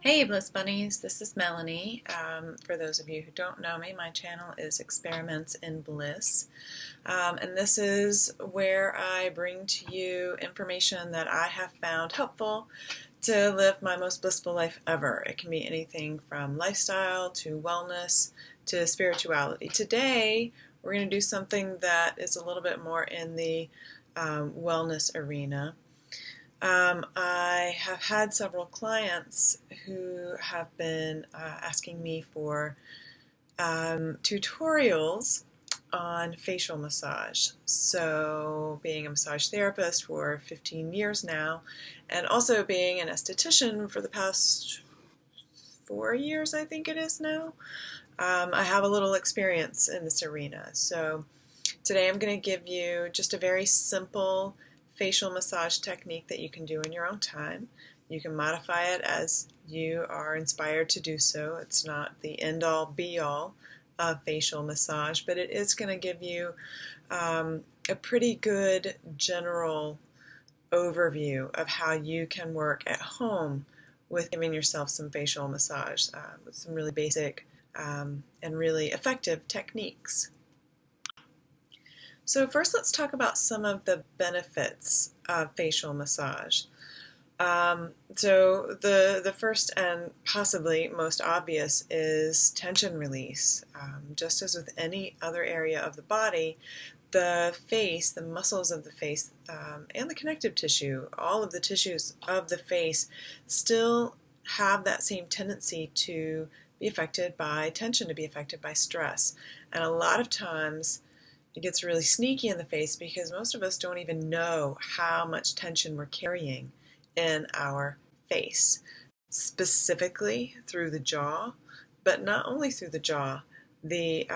Hey Bliss Bunnies, this is Melanie. For those of you who don't know me, my channel is Experiments in Bliss. And this is where I bring to you information that I have found helpful to live my most blissful life ever. It can be anything from lifestyle to wellness to spirituality. Today, we're going to do something that is a little bit more in the wellness arena. I have had several clients who have been asking me for tutorials on facial massage. So being a massage therapist for 15 years now, and also being an esthetician for the past 4 years, I think it is now, I have a little experience in this arena. So today I'm going to give you just a very simple facial massage technique that you can do in your own time. You can modify it as you are inspired to do so. It's not the end-all be-all of facial massage, but it is going to give you a pretty good general overview of how you can work at home with giving yourself some facial massage with some really basic and really effective techniques. So first, let's talk about some of the benefits of facial massage. So the first and possibly most obvious is tension release. Just as with any other area of the body, the face, the muscles of the face, and the connective tissue, all of the tissues of the face still have that same tendency to be affected by tension, to be affected by stress. And a lot of times, it gets really sneaky in the face because most of us don't even know how much tension we're carrying in our face, specifically through the jaw, but not only through the jaw. The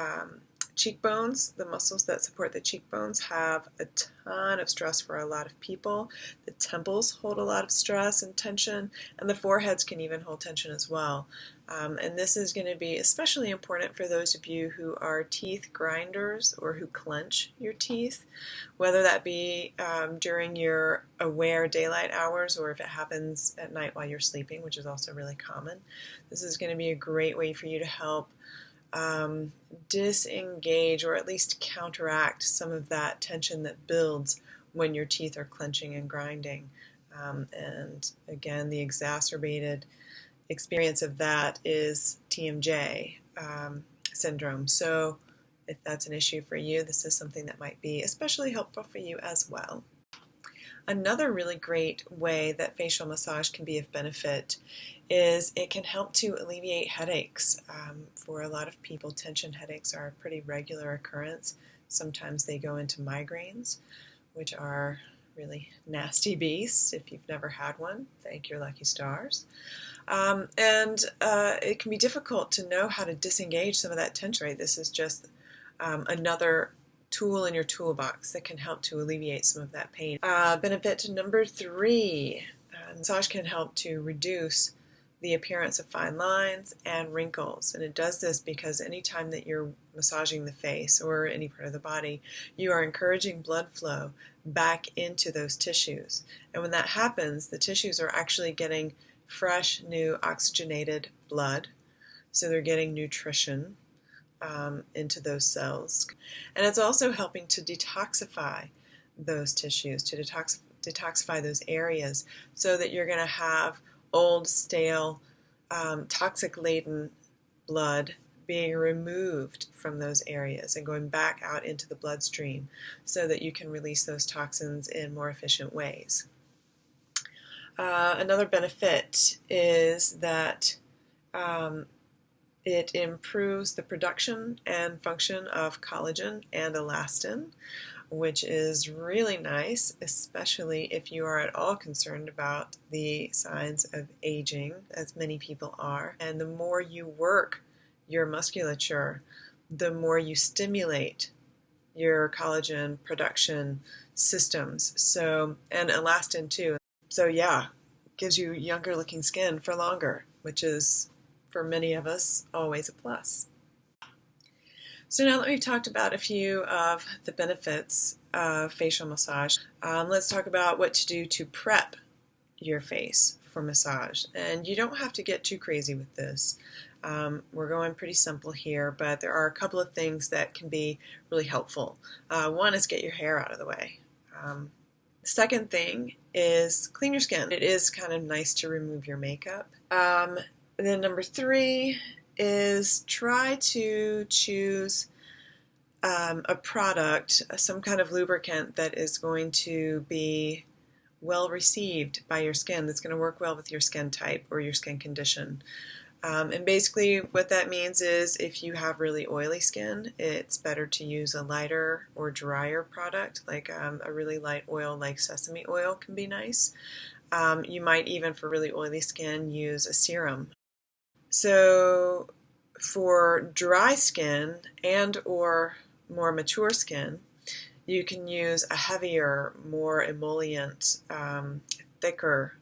cheekbones, the muscles that support the cheekbones, have a ton of stress for a lot of people. The temples hold a lot of stress and tension, and the foreheads can even hold tension as well. And this is going to be especially important for those of you who are teeth grinders or who clench your teeth, whether that be during your aware daylight hours or if it happens at night while you're sleeping, which is also really common. This is going to be a great way for you to help disengage or at least counteract some of that tension that builds when your teeth are clenching and grinding. And again, the exacerbated experience of that is TMJ syndrome. So if that's an issue for you, this is something that might be especially helpful for you as well. Another really great way that facial massage can be of benefit is it can help to alleviate headaches. For a lot of people, tension headaches are a pretty regular occurrence. Sometimes they go into migraines, which are really nasty beasts. If you've never had one, thank your lucky stars. It can be difficult to know how to disengage some of that tension. Right? This is just another tool in your toolbox that can help to alleviate some of that pain. Benefit number 3, massage can help to reduce the appearance of fine lines and wrinkles. And it does this because anytime that you're massaging the face or any part of the body, you are encouraging blood flow back into those tissues. And when that happens, the tissues are actually getting fresh, new, oxygenated blood. So they're getting nutrition into those cells. And it's also helping to detoxify those tissues, to detoxify those areas so that you're going to have old, stale, toxic-laden blood being removed from those areas and going back out into the bloodstream so that you can release those toxins in more efficient ways. Another benefit is that it improves the production and function of collagen and elastin, which is really nice, especially if you are at all concerned about the signs of aging, as many people are. And the more you work your musculature, the more you stimulate your collagen production systems. So, and elastin too. So yeah, it gives you younger looking skin for longer, which is, for many of us, always a plus. So now that we've talked about a few of the benefits of facial massage, let's talk about what to do to prep your face for massage. And you don't have to get too crazy with this. We're going pretty simple here, but there are a couple of things that can be really helpful. One is get your hair out of the way. The second thing is clean your skin. It is kind of nice to remove your makeup. And then number 3 is try to choose a product, some kind of lubricant that is going to be well received by your skin, that's going to work well with your skin type or your skin condition. And basically what that means is if you have really oily skin, it's better to use a lighter or drier product, like a really light oil like sesame oil can be nice. You might even, for really oily skin, use a serum. So for dry skin and or more mature skin, you can use a heavier, more emollient, thicker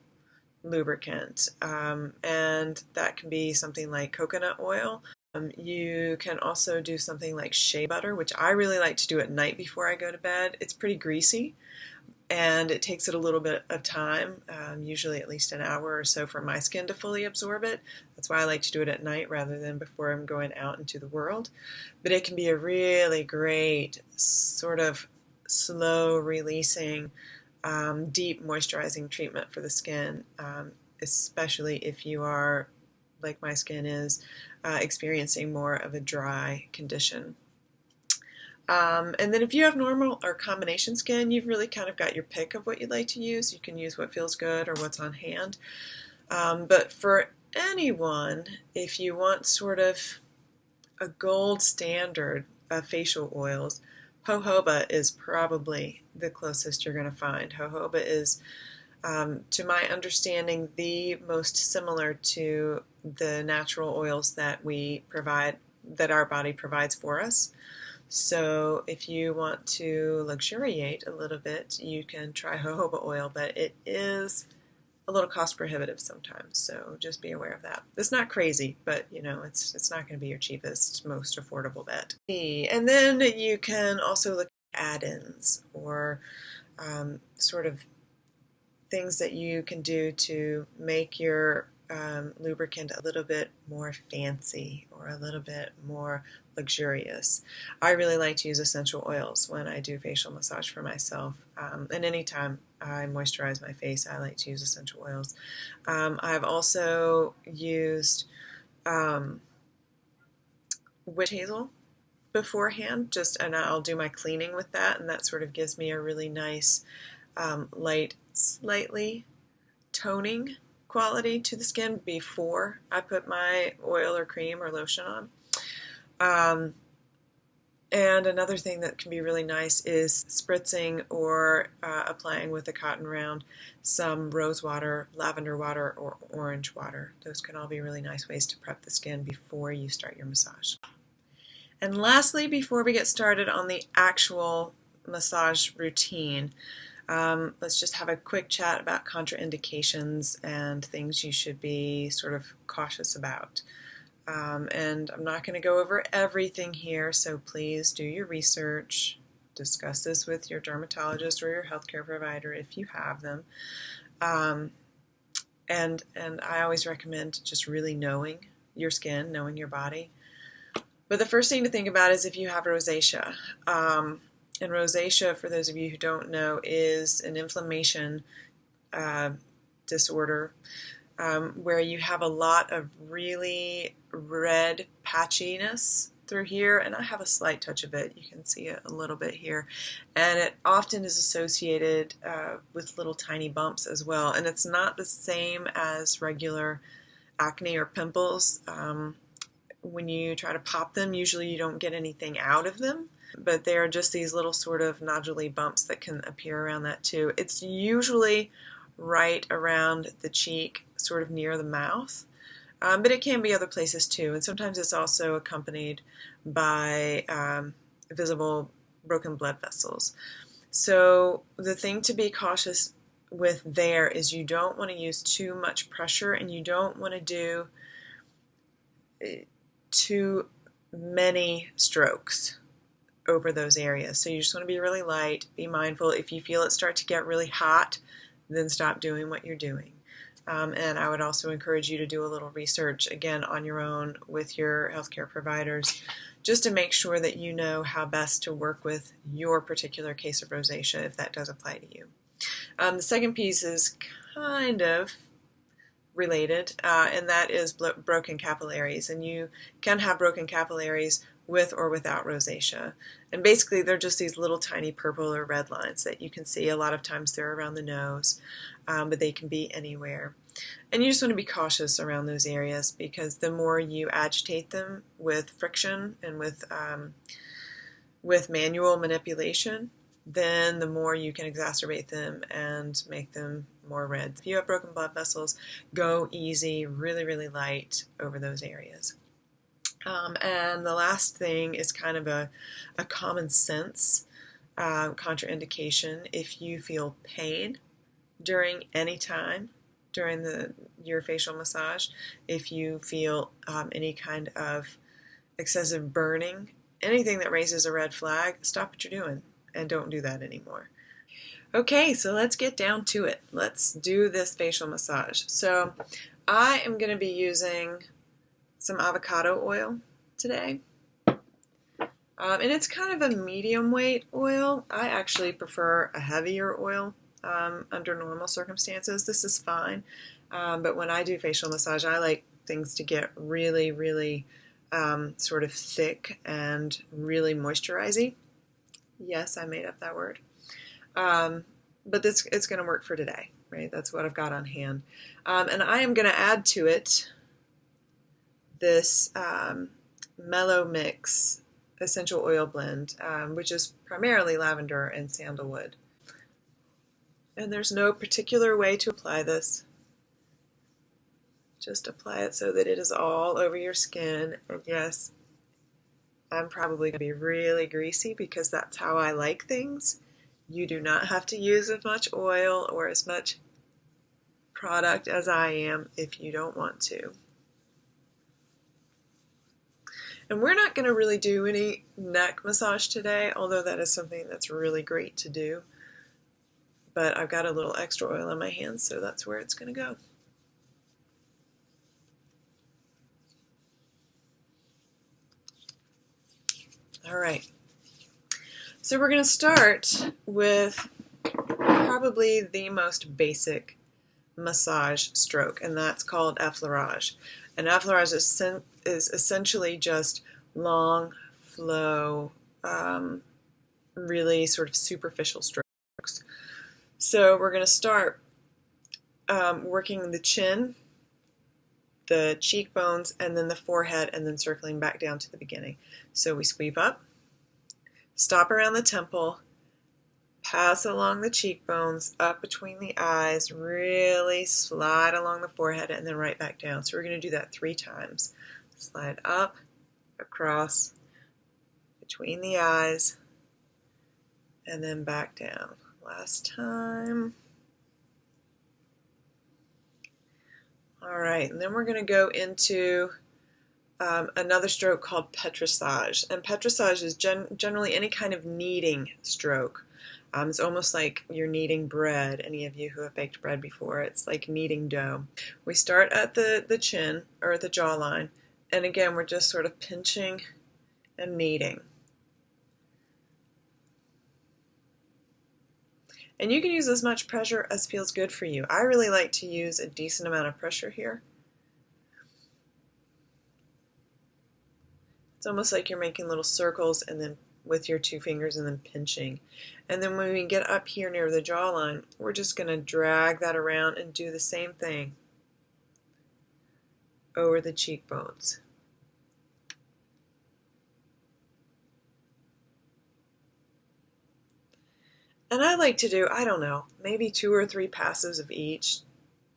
lubricant, and that can be something like coconut oil. You can also do something like shea butter, which I really like to do at night before I go to bed. It's pretty greasy, and it takes it a little bit of time, usually at least an hour or so for my skin to fully absorb it. That's why I like to do it at night rather than before I'm going out into the world. But it can be a really great sort of slow releasing, deep moisturizing treatment for the skin, especially if you are, like my skin is, experiencing more of a dry condition. And then if you have normal or combination skin, you've really kind of got your pick of what you'd like to use. You can use what feels good or what's on hand. But for anyone, if you want sort of a gold standard of facial oils, jojoba is probably the closest you're going to find. Jojoba is, to my understanding, the most similar to the natural oils that we provide, that our body provides for us. So if you want to luxuriate a little bit, you can try jojoba oil, but it is a little cost prohibitive sometimes, so just be aware of that. It's not crazy, but you know, it's not going to be your cheapest, most affordable bet. And then you can also look at add-ins or sort of things that you can do to make your lubricant a little bit more fancy or a little bit more luxurious. I really like to use essential oils when I do facial massage for myself, and anytime I moisturize my face, I like to use essential oils. I've also used witch hazel beforehand, and I'll do my cleaning with that, and that sort of gives me a really nice, light, slightly toning quality to the skin before I put my oil or cream or lotion on. And another thing that can be really nice is spritzing or applying with a cotton round some rose water, lavender water, or orange water. Those can all be really nice ways to prep the skin before you start your massage. And lastly, before we get started on the actual massage routine, let's just have a quick chat about contraindications and things you should be sort of cautious about. And I'm not going to go over everything here, so please do your research. Discuss this with your dermatologist or your healthcare provider if you have them. And I always recommend just really knowing your skin, knowing your body. But the first thing to think about is if you have rosacea. And rosacea, for those of you who don't know, is an inflammation disorder where you have a lot of really red patchiness through here, and I have a slight touch of it. You can see it a little bit here. And it often is associated with little tiny bumps as well. And it's not the same as regular acne or pimples. When you try to pop them, usually you don't get anything out of them, but they are just these little sort of noduly bumps that can appear around that too. It's usually right around the cheek, sort of near the mouth, but it can be other places too, and sometimes it's also accompanied by visible broken blood vessels. So the thing to be cautious with there is you don't want to use too much pressure, and you don't want to do too many strokes over those areas. So you just want to be really light, be mindful. If you feel it start to get really hot, then stop doing what you're doing. And I would also encourage you to do a little research, again, on your own with your healthcare providers, just to make sure that you know how best to work with your particular case of rosacea, if that does apply to you. The second piece is kind of related, and that is broken capillaries. And you can have broken capillaries with or without rosacea. And basically they're just these little tiny purple or red lines that you can see. A lot of times they're around the nose, but they can be anywhere. And you just want to be cautious around those areas, because the more you agitate them with friction and with manual manipulation, then the more you can exacerbate them and make them more red. If you have broken blood vessels, go easy, really, really light over those areas. And the last thing is kind of a common sense contraindication. If you feel pain during any time during your facial massage, if you feel any kind of excessive burning, anything that raises a red flag, stop what you're doing and don't do that anymore. Okay, so let's get down to it. Let's do this facial massage. So I am going to be using some avocado oil today. And it's kind of a medium weight oil. I actually prefer a heavier oil under normal circumstances. This is fine. But when I do facial massage, I like things to get really, really sort of thick and really moisturizing. Yes, I made up that word. But it's going to work for today, right? That's what I've got on hand. And I am going to add to it this Mellow Mix essential oil blend, which is primarily lavender and sandalwood. And there's no particular way to apply this. Just apply it so that it is all over your skin. And yes, I'm probably going to be really greasy because that's how I like things. You do not have to use as much oil or as much product as I am if you don't want to. And we're not going to really do any neck massage today, although that is something that's really great to do. But I've got a little extra oil on my hands, so that's where it's going to go. All right. So we're going to start with probably the most basic massage stroke, and that's called Effleurage. And Effleurage is essentially just long flow, really sort of superficial strokes. So we're going to start working the chin, the cheekbones, and then the forehead, and then circling back down to the beginning. So we sweep up, stop around the temple, pass along the cheekbones, up between the eyes, really slide along the forehead, and then right back down. So we're going to do that 3 times. Slide up, across, between the eyes, and then back down. Last time. All right, and then we're going to go into another stroke called Petrissage. And Petrissage is generally any kind of kneading stroke. It's almost like you're kneading bread. Any of you who have baked bread before, it's like kneading dough. We start at the chin, or at the jawline, and again, we're just sort of pinching and kneading. And you can use as much pressure as feels good for you. I really like to use a decent amount of pressure here. It's almost like you're making little circles and then with your 2 fingers and then pinching. And then when we get up here near the jawline, we're just going to drag that around and do the same thing over the cheekbones. And I like to do, I don't know, maybe 2 or 3 passes of each,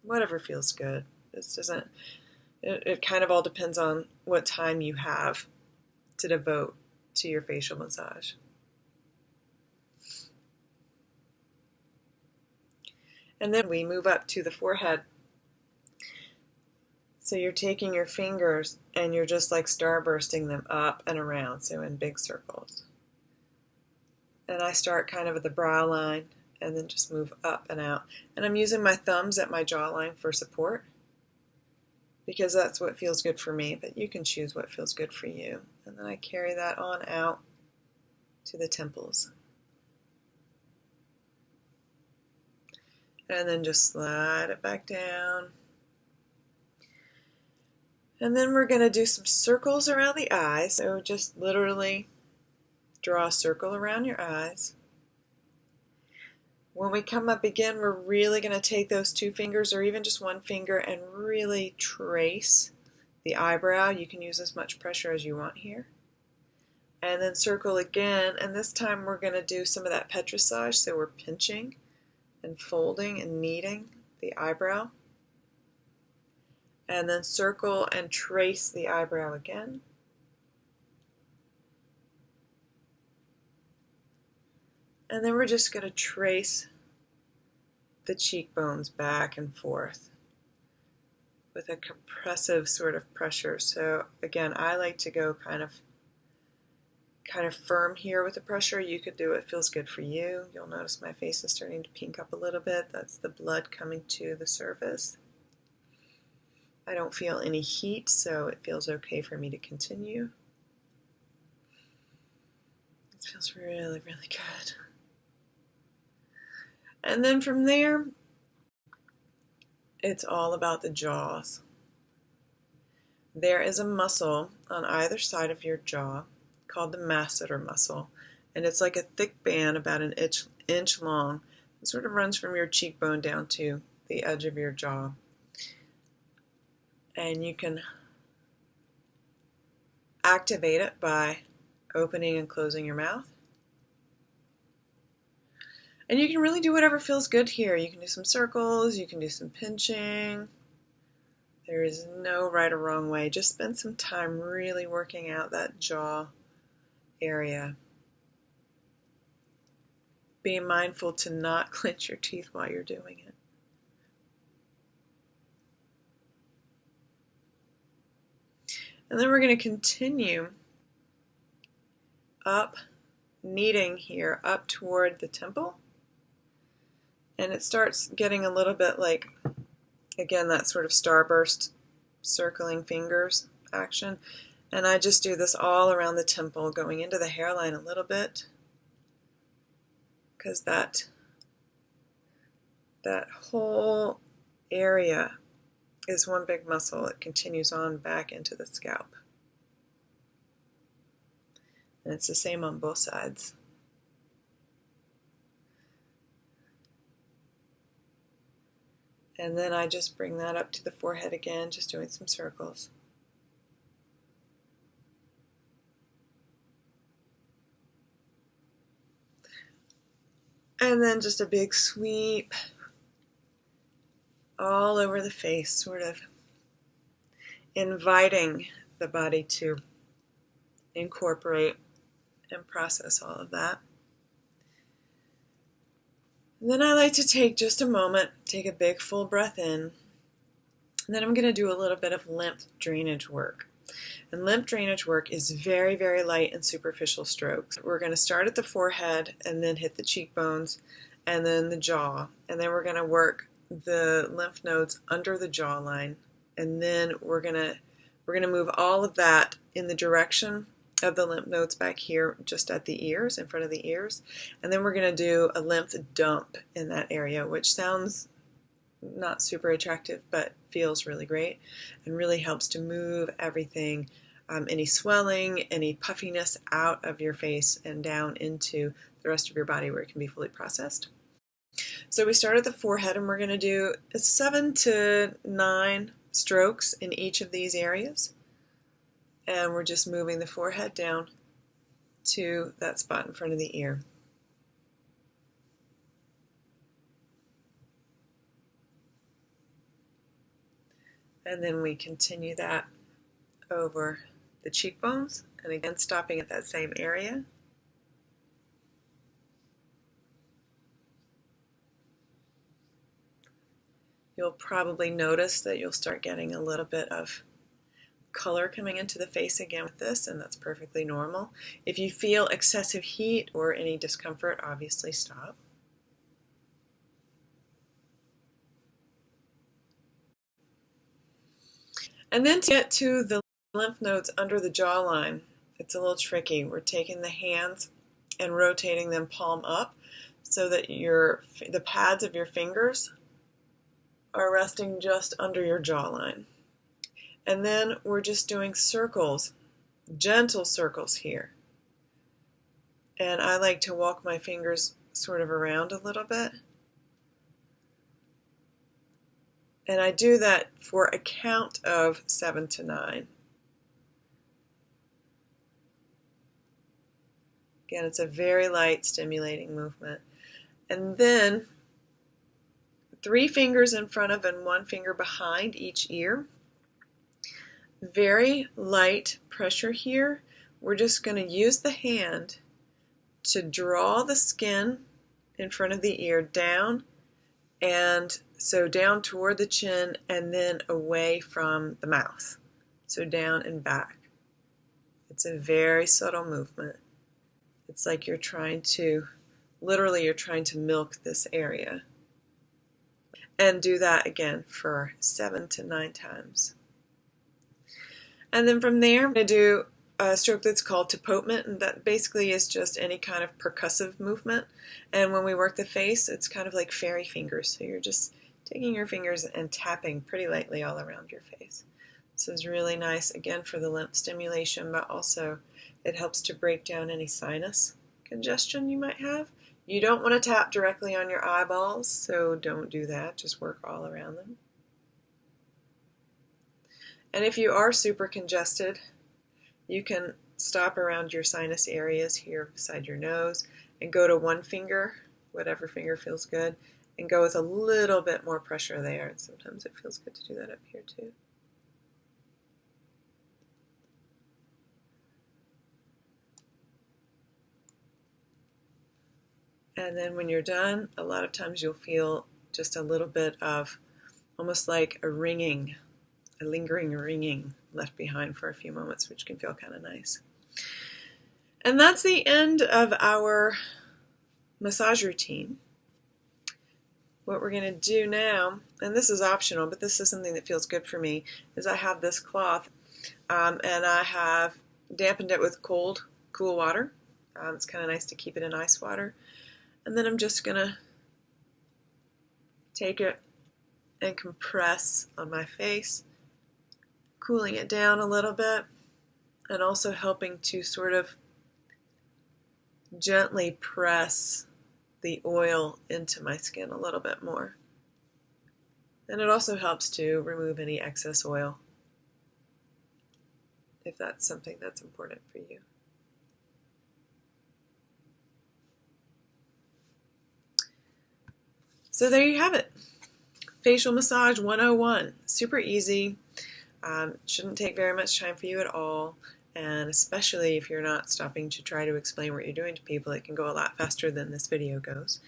whatever feels good. It kind of all depends on what time you have to devote to your facial massage. And then we move up to the forehead. So you're taking your fingers and you're just like starbursting them up and around, so in big circles. And I start kind of at the brow line and then just move up and out. And I'm using my thumbs at my jawline for support because that's what feels good for me, but you can choose what feels good for you. And then I carry that on out to the temples. And then just slide it back down. And then we're going to do some circles around the eyes. So just literally draw a circle around your eyes. When we come up again, we're really going to take those 2 fingers or even just 1 finger and really trace the eyebrow. You can use as much pressure as you want here. And then circle again, and this time we're going to do some of that Petrissage, so we're pinching and folding and kneading the eyebrow. And then circle and trace the eyebrow again. And then we're just going to trace the cheekbones back and forth with a compressive sort of pressure. So again, I like to go kind of firm here with the pressure. You could do it feels good for you. You'll notice my face is starting to pink up a little bit. That's the blood coming to the surface. I don't feel any heat, so it feels okay for me to continue. It feels really, really good. And then from there, it's all about the jaws. There is a muscle on either side of your jaw called the masseter muscle, and it's like a thick band about an inch long. It sort of runs from your cheekbone down to the edge of your jaw. And you can activate it by opening and closing your mouth. And you can really do whatever feels good here. You can do some circles, you can do some pinching. There is no right or wrong way. Just spend some time really working out that jaw area. Be mindful to not clench your teeth while you're doing it. And then we're going to continue up, kneading here, up toward the temple. And it starts getting a little bit like, again, that sort of starburst circling fingers action. And I just do this all around the temple, going into the hairline a little bit, because that whole area is one big muscle. It continues on back into the scalp. And it's the same on both sides. And then I just bring that up to the forehead again, just doing some circles. And then just a big sweep all over the face, sort of inviting the body to incorporate and process all of that. And then I like to take just a moment, take a big full breath in, and then I'm going to do a little bit of lymph drainage work. And lymph drainage work is very, very light and superficial strokes. We're going to start at the forehead and then hit the cheekbones and then the jaw. And then we're going to work the lymph nodes under the jawline. And then we're going to move all of that in the direction of the lymph nodes back here, just at the ears, in front of the ears. And then we're going to do a lymph dump in that area, which sounds not super attractive, but feels really great and really helps to move everything, any swelling, any puffiness out of your face and down into the rest of your body where it can be fully processed. So we start at the forehead, and we're going to do 7 to 9 strokes in each of these areas. And we're just moving the forehead down to that spot in front of the ear. And then we continue that over the cheekbones, and again stopping at that same area. You'll probably notice that you'll start getting a little bit of color coming into the face again with this, and that's perfectly normal. If you feel excessive heat or any discomfort, obviously stop. And then to get to the lymph nodes under the jawline, it's a little tricky. We're taking the hands and rotating them palm up so that the pads of your fingers are resting just under your jawline. And then we're just doing circles, gentle circles here. And I like to walk my fingers sort of around a little bit. And I do that for a count of 7 to 9. Again, it's a very light, stimulating movement. And then 3 fingers in front of and 1 finger behind each ear. Very light pressure here. We're just going to use the hand to draw the skin in front of the ear down, and so down toward the chin and then away from the mouth. So down and back. It's a very subtle movement. It's like you're trying to milk this area. And do that again for 7 to 9 times. And then from there, I'm going to do a stroke that's called Tapotement, and that basically is just any kind of percussive movement. And when we work the face, it's kind of like fairy fingers. So you're just taking your fingers and tapping pretty lightly all around your face. This is really nice, again, for the lymph stimulation, but also it helps to break down any sinus congestion you might have. You don't want to tap directly on your eyeballs, so don't do that. Just work all around them. And if you are super congested, you can stop around your sinus areas here beside your nose and go to 1 finger, whatever finger feels good, and go with a little bit more pressure there. And sometimes it feels good to do that up here too. And then when you're done, a lot of times you'll feel just a little bit of almost like a ringing, a lingering ringing left behind for a few moments, which can feel kind of nice. And that's the end of our massage routine. What we're going to do now, and this is optional, but this is something that feels good for me, is I have this cloth and I have dampened it with cool water. It's kind of nice to keep it in ice water. And then I'm just going to take it and compress on my face, cooling it down a little bit, and also helping to sort of gently press the oil into my skin a little bit more. And it also helps to remove any excess oil, if that's something that's important for you. So there you have it. Facial Massage 101. Super easy. Shouldn't take very much time for you at all. And especially if you're not stopping to try to explain what you're doing to people, it can go a lot faster than this video goes.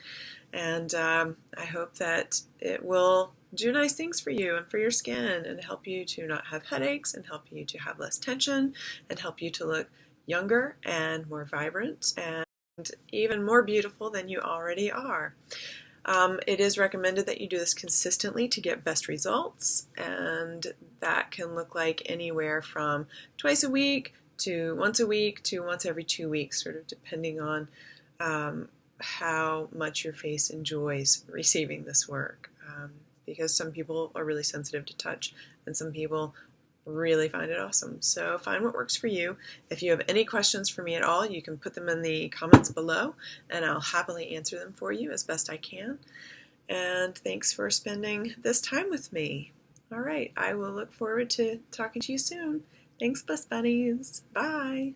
And I hope that it will do nice things for you and for your skin and help you to not have headaches and help you to have less tension and help you to look younger and more vibrant and even more beautiful than you already are. It is recommended that you do this consistently to get best results, and that can look like anywhere from twice a week to once every 2 weeks, sort of depending on how much your face enjoys receiving this work. Because some people are really sensitive to touch, and some people really find it awesome. So find what works for you. If you have any questions for me at all, you can put them in the comments below, and I'll happily answer them for you as best I can. And thanks for spending this time with me. All right, I will look forward to talking to you soon. Thanks, Bliss Bunnies. Bye.